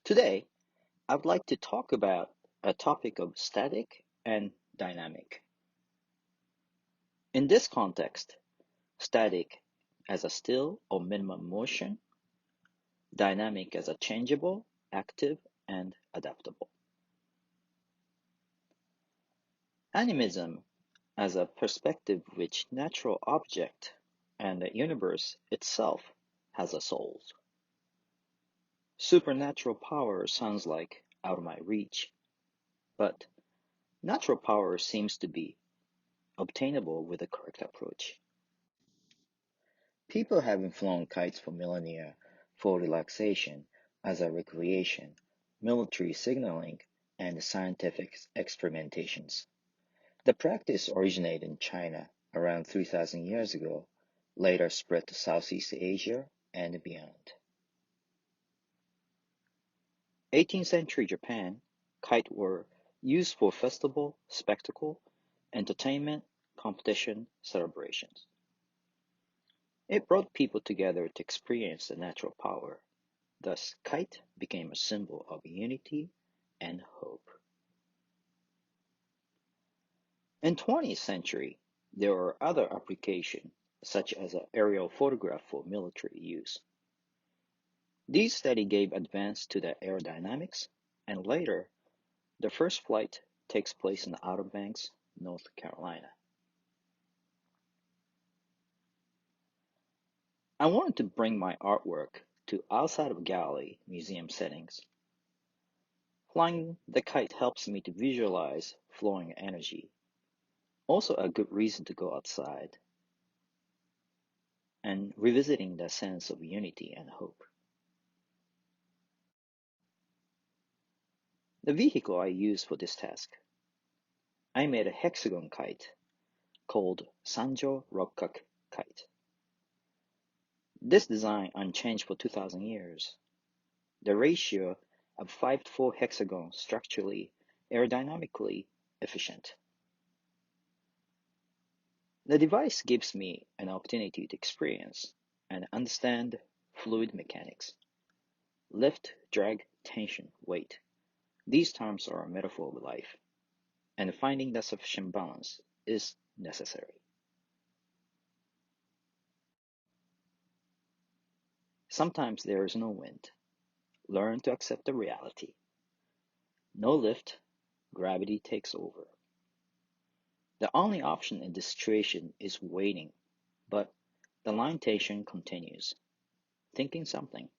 Today, I would like to talk about a topic of static and dynamic. In this context, static as a still or minimum motion, dynamic as a changeable, active, and adaptable. Animism as a perspective which natural object and the universe itself has a soul. Supernatural power sounds like out of my reach, but natural power seems to be obtainable with the correct approach. People have flown kites for millennia for relaxation, as a recreation, military signaling, and scientific experimentations. The practice originated in China around 3,000 years ago, later spread to Southeast Asia and beyond. 18th century Japan, kites were used for festival, spectacle, entertainment, competition, celebrations. It brought people together to experience the natural power. Thus, kite became a symbol of unity and hope. In 20th century, there were other applications, such as an aerial photograph for military use. These studies gave advance to the aerodynamics, and later, the first flight takes place in the Outer Banks, North Carolina. I wanted to bring my artwork to outside of gallery museum settings. Flying the kite helps me to visualize flowing energy. Also a good reason to go outside and revisiting the sense of unity and hope. The vehicle I used for this task, I made a hexagon kite called Sanjo Rokkaku kite. This design unchanged for 2,000 years. The ratio of 5-to-4 hexagon structurally, aerodynamically efficient. The device gives me an opportunity to experience and understand fluid mechanics. Lift, drag, tension, weight. These terms are a metaphor of life, and finding the sufficient balance is necessary. Sometimes there is no wind. Learn to accept the reality. No lift, gravity takes over. The only option in this situation is waiting, but the line tension continues, thinking something.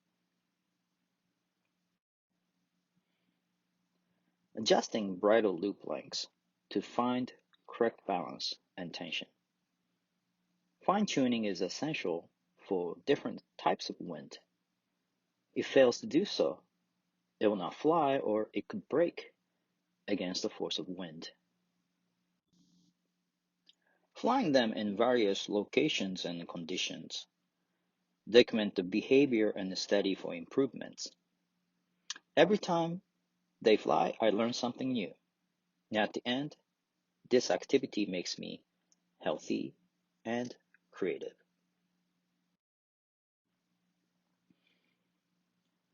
Adjusting bridle loop lengths to find correct balance and tension. Fine-tuning is essential for different types of wind. If it fails to do so, it will not fly or it could break against the force of wind. Flying them in various locations and conditions. Document the behavior and study for improvements. Every time they fly, I learn something new. And at the end, this activity makes me healthy and creative.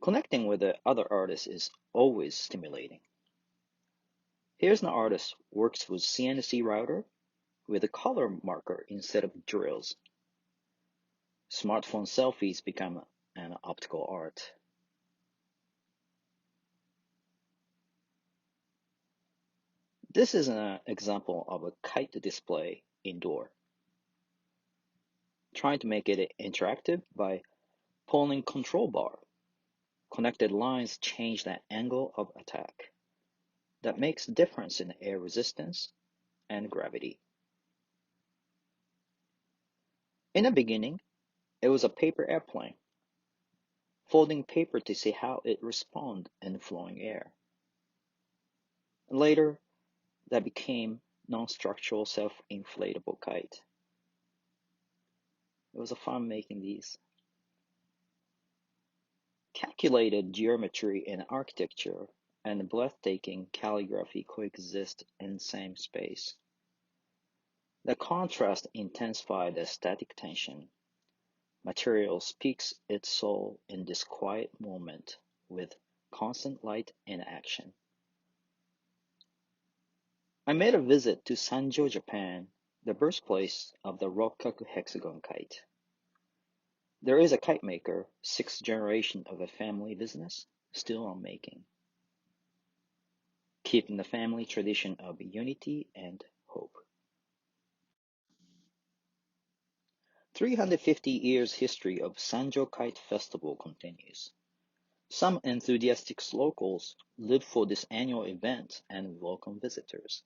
Connecting with the other artists is always stimulating. Here's an artist who works with CNC router with a color marker instead of drills. Smartphone selfies become an optical art. This is an example of a kite display indoor. Trying to make it interactive by pulling control bar. Connected lines change the angle of attack. That makes a difference in air resistance and gravity. In the beginning, it was a paper airplane, folding paper to see how it responds in flowing air. Later, that became non-structural self-inflatable kite. It was fun making these. Calculated geometry in architecture and breathtaking calligraphy coexist in same space. The contrast intensifies the static tension. Material speaks its soul in this quiet moment with constant light and action. I made a visit to Sanjo, Japan, the birthplace of the Rokkaku hexagon kite. There is a kite maker, sixth generation of a family business, still on making, keeping the family tradition of unity and hope. 350 years history of Sanjo Kite Festival continues. Some enthusiastic locals live for this annual event and welcome visitors.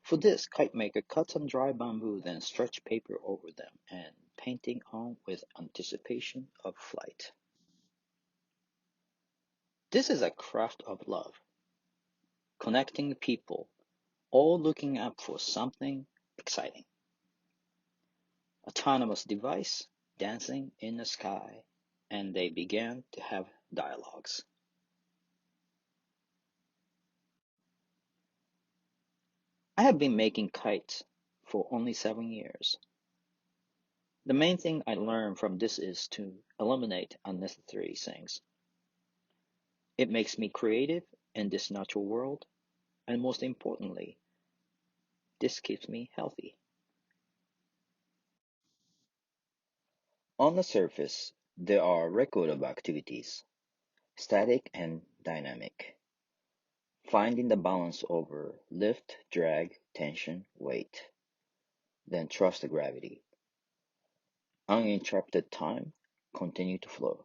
For this, kite maker cuts on dry bamboo, then stretch paper over them and painting on with anticipation of flight. This is a craft of love, connecting people, all looking up for something exciting. Autonomous device dancing in the sky, and they began to have dialogues. I have been making kites for only 7 years. The main thing I learned from this is to eliminate unnecessary things. It makes me creative in this natural world, and most importantly, this keeps me healthy. On the surface, there are a record of activities, static and dynamic, finding the balance over lift, drag, tension, weight, then trust the gravity. Uninterrupted time, continue to flow.